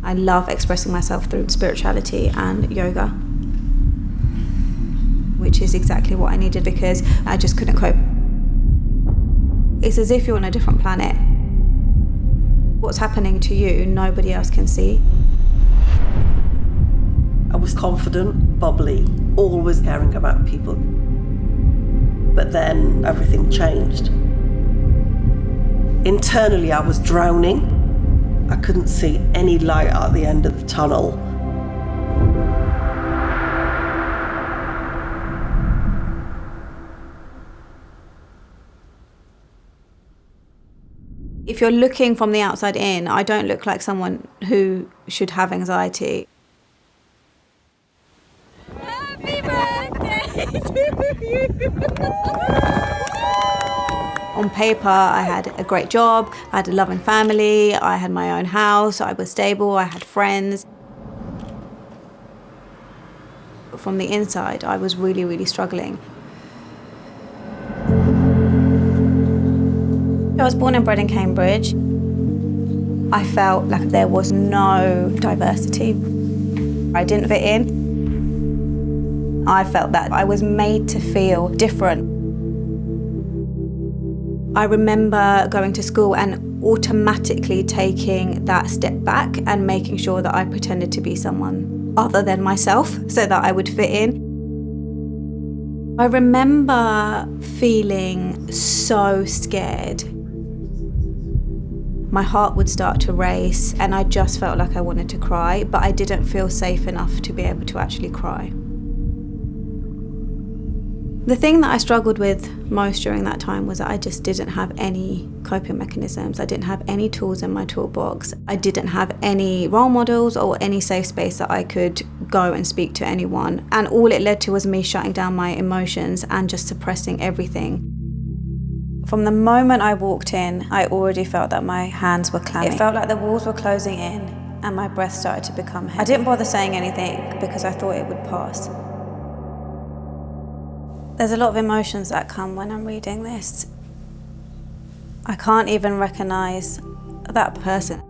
I love expressing myself through spirituality and yoga, which is exactly what I needed because I just couldn't cope. It's as if you're on a different planet. What's happening to you, nobody else can see. I was confident, bubbly, always caring about people. But then everything changed. Internally, I was drowning. I couldn't see any light at the end of the tunnel. If you're looking from the outside in, I don't look like someone who should have anxiety. Happy birthday to you! On paper, I had a great job, I had a loving family, I had my own house, I was stable, I had friends. From the inside, I was really, really struggling. I was born and bred in Cambridge. I felt like there was no diversity. I didn't fit in. I felt that I was made to feel different. I remember going to school and automatically taking that step back and making sure that I pretended to be someone other than myself so that I would fit in. I remember feeling so scared. My heart would start to race and I just felt like I wanted to cry, but I didn't feel safe enough to be able to actually cry. The thing that I struggled with most during that time was that I just didn't have any coping mechanisms. I didn't have any tools in my toolbox. I didn't have any role models or any safe space that I could go and speak to anyone. And all it led to was me shutting down my emotions and just suppressing everything. From the moment I walked in, I already felt that my hands were clammy. It felt like the walls were closing in and my breath started to become heavy. I didn't bother saying anything because I thought it would pass. There's a lot of emotions that come when I'm reading this. I can't even recognize that person.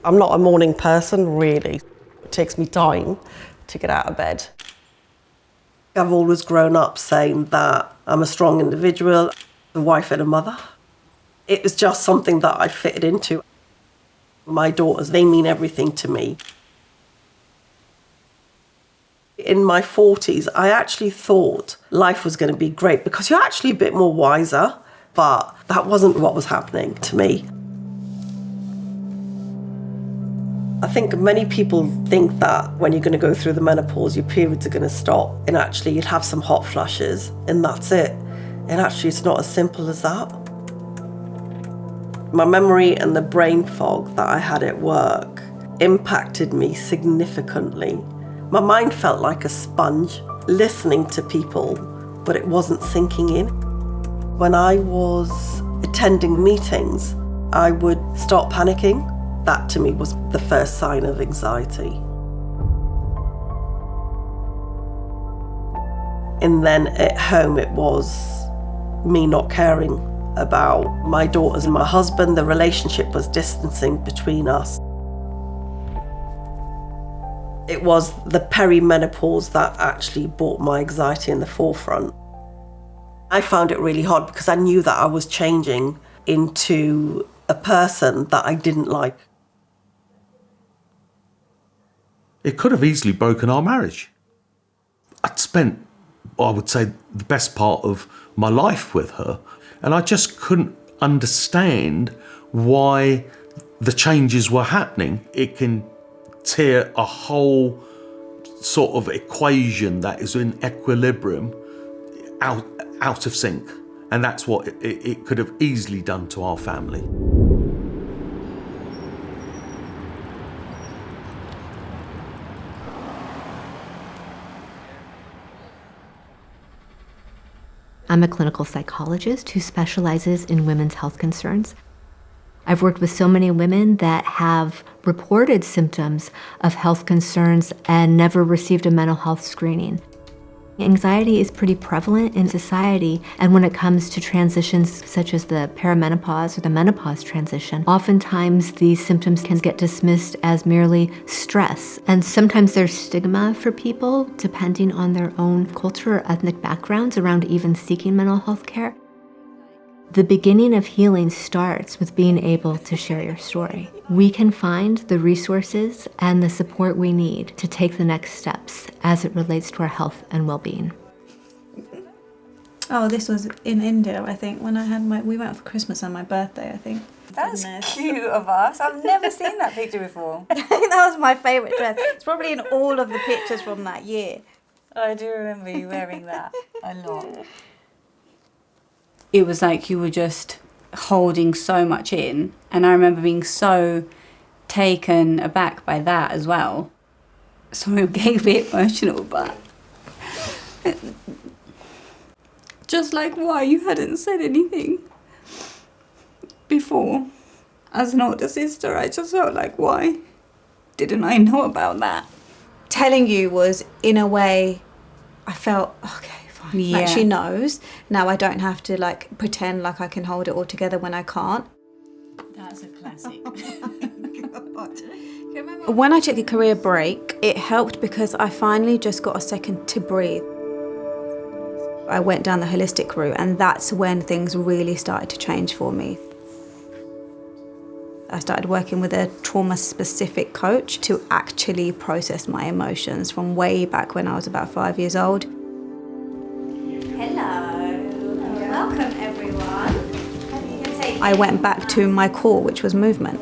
I'm not a morning person, really. It takes me time to get out of bed. I've always grown up saying that I'm a strong individual, a wife and a mother. It was just something that I fitted into. My daughters, they mean everything to me. In my 40s, I actually thought life was going to be great because you're actually a bit more wiser, but that wasn't what was happening to me. I think many people think that when you're going to go through the menopause, your periods are going to stop, and actually you'll have some hot flushes, and that's it. And actually it's not as simple as that. My memory and the brain fog that I had at work impacted me significantly. My mind felt like a sponge, listening to people, but it wasn't sinking in. When I was attending meetings, I would start panicking. That to me was the first sign of anxiety. And then at home it was me not caring about my daughters and my husband. The relationship was distancing between us. It was the perimenopause that actually brought my anxiety in the forefront. I found it really hard because I knew that I was changing into a person that I didn't like. It could have easily broken our marriage. I'd spent, I would say, the best part of my life with her, and I just couldn't understand why the changes were happening. It can tear a whole sort of equation that is in equilibrium out of sync, and that's what it could have easily done to our family. I'm a clinical psychologist who specializes in women's health concerns. I've worked with so many women that have reported symptoms of health concerns and never received a mental health screening. Anxiety is pretty prevalent in society, and when it comes to transitions such as the perimenopause or the menopause transition, oftentimes these symptoms can get dismissed as merely stress. And sometimes there's stigma for people, depending on their own culture or ethnic backgrounds, around even seeking mental health care. The beginning of healing starts with being able to share your story. We can find the resources and the support we need to take the next steps as it relates to our health and well-being. Oh, this was in India, I think, when we went for Christmas on my birthday, I think. That's cute of us. I've never seen that picture before. I think that was my favourite dress. It's probably in all of the pictures from that year. I do remember you wearing that a lot. It was like you were just holding so much in, and I remember being so taken aback by that as well. Sorry, I'm getting a bit emotional, but just like why you hadn't said anything before. As an older sister, I just felt like, why didn't I know about that? Telling you was, in a way, I felt, okay, fine. Yeah. Like, she knows. Now I don't have to, like, pretend like I can hold it all together when I can't. That's a classic. When I took a career break, it helped because I finally just got a second to breathe. I went down the holistic route, and that's when things really started to change for me. I started working with a trauma-specific coach to actually process my emotions from way back when I was about 5 years old. Hello. Welcome, everyone. I went back to my core, which was movement.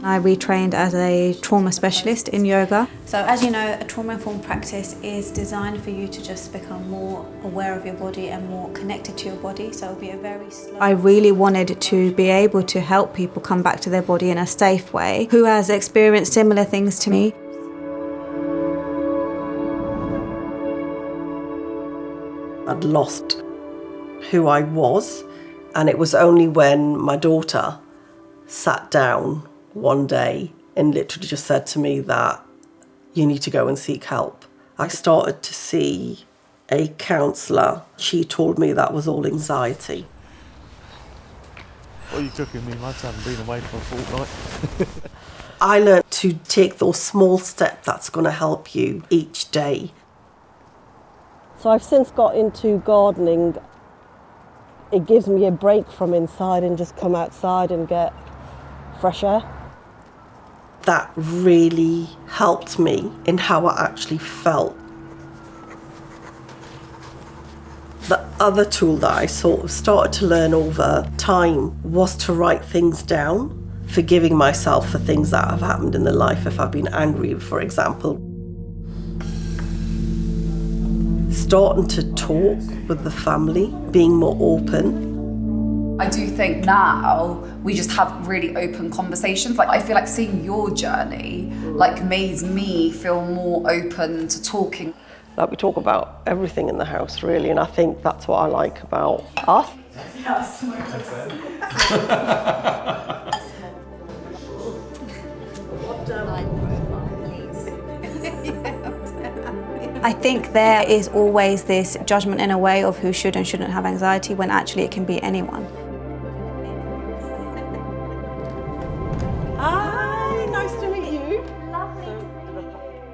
I retrained as a trauma specialist in yoga. So as you know, a trauma-informed practice is designed for you to just become more aware of your body and more connected to your body. So it'll be a very slow... I really wanted to be able to help people come back to their body in a safe way who has experienced similar things to me. I'd lost who I was, and it was only when my daughter sat down one day and literally just said to me that you need to go and seek help. I started to see a counsellor. She told me that was all anxiety. What are you cooking me, lads? I haven't been away for a fortnight. I learned to take those small steps that's going to help you each day. So I've since got into gardening. It gives me a break from inside and just come outside and get fresh air. That really helped me in how I actually felt. The other tool that I sort of started to learn over time was to write things down, forgiving myself for things that have happened in the life if I've been angry, for example. Starting to talk with the family, being more open. I do think now we just have really open conversations. Like, I feel like seeing your journey like made me feel more open to talking. Like, we talk about everything in the house, really, and I think that's what I like about us. I think there is always this judgment in a way of who should and shouldn't have anxiety, when actually it can be anyone. Hi, nice to meet you. Lovely.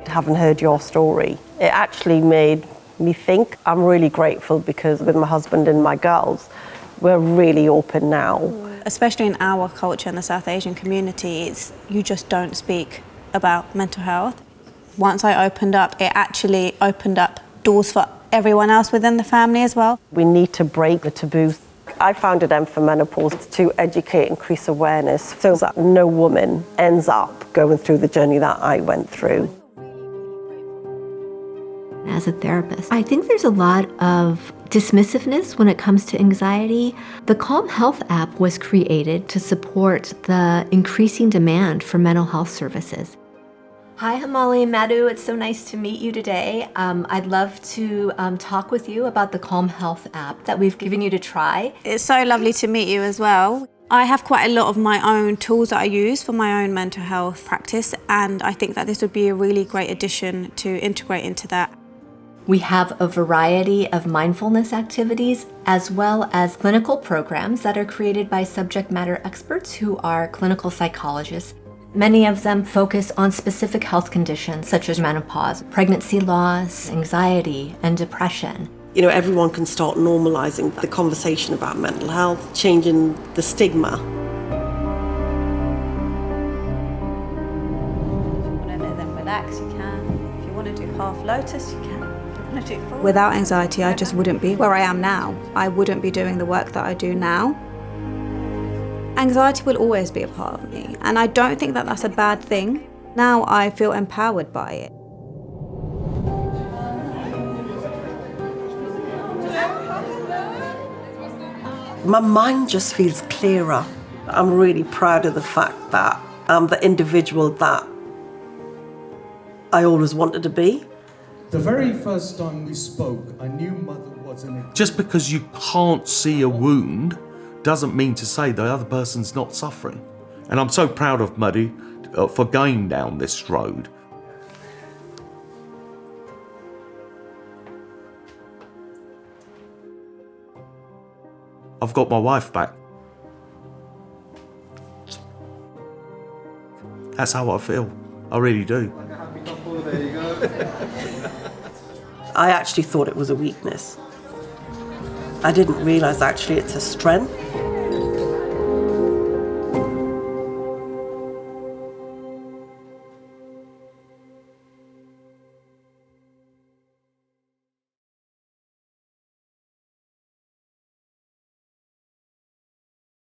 Having heard your story, it actually made me think. I'm really grateful because with my husband and my girls, we're really open now. Especially in our culture in the South Asian community, you just don't speak about mental health. Once I opened up, it actually opened up doors for everyone else within the family as well. We need to break the taboos. I founded M for Menopause to educate, increase awareness, so that no woman ends up going through the journey that I went through. As a therapist, I think there's a lot of dismissiveness when it comes to anxiety. The Calm Health app was created to support the increasing demand for mental health services. Hi, Heemali and Madhu. It's so nice to meet you today. I'd love to talk with you about the Calm Health app that we've given you to try. It's so lovely to meet you as well. I have quite a lot of my own tools that I use for my own mental health practice, and I think that this would be a really great addition to integrate into that. We have a variety of mindfulness activities as well as clinical programs that are created by subject matter experts who are clinical psychologists. Many of them focus on specific health conditions such as menopause, pregnancy loss, anxiety, and depression. You know, everyone can start normalising the conversation about mental health, changing the stigma. If you want to let them relax, you can. If you want to do half lotus, you can. Without anxiety, I just wouldn't be where I am now. I wouldn't be doing the work that I do now. Anxiety will always be a part of me, and I don't think that that's a bad thing. Now I feel empowered by it. My mind just feels clearer. I'm really proud of the fact that I'm the individual that I always wanted to be. The very first time we spoke, I knew Mother wasn't... Just because you can't see a wound doesn't mean to say the other person's not suffering. And I'm so proud of Madhu for going down this road. I've got my wife back. That's how I feel. I really do. I actually thought it was a weakness. I didn't realise actually it's a strength.